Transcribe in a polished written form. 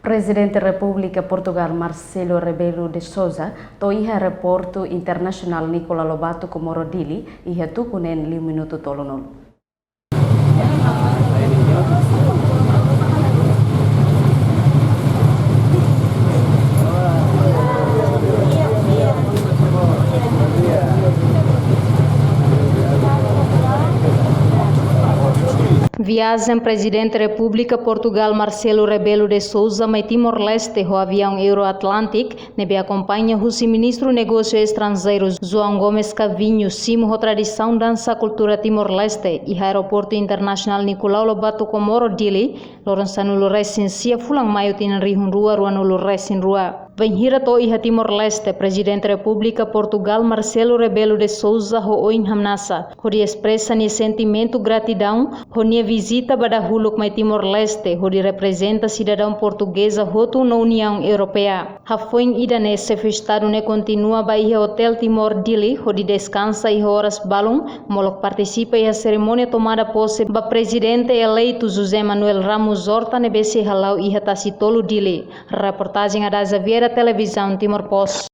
Presidente da República Portugal Marcelo Rebelo de Sousa to iha reportu internasional Nicola Lobato Comoro Dili iha tukunen 5 minuto tolonol. Viagem Presidente da República Portugal Marcelo Rebelo de Sousa mai Timor-Leste o avião Euro-Atlantic nebe acompanha o ministro Negócios Estrangeiros João Gomes Cavinho simo a tradição dança cultura Timor-Leste e aeroporto internacional Nicolau Lobato Comoro Dili Lorenzano Loresin sia fulang maio tin rihun rua ruano Loresin rua. Venhira to iha Timor-Leste, Presidente da República Portugal Marcelo Rebelo de Sousa ho oin hamnasa, ho di expressa ni sentimento gratidão, ho nia visita bada huluk mai Timor-Leste, ho di representa cidadão portuguesa hotu na União Europeia. Ha foin idane se festado ne continua ba iha Hotel Timor Dili, ho di descansa iha horas balung, molok participa iha cerimônia tomada posse ba Presidente eleito José Manuel Ramos Horta nebese halau iha Tacitolo Dili. Reportagem da Xaviera Televisão Timor Post.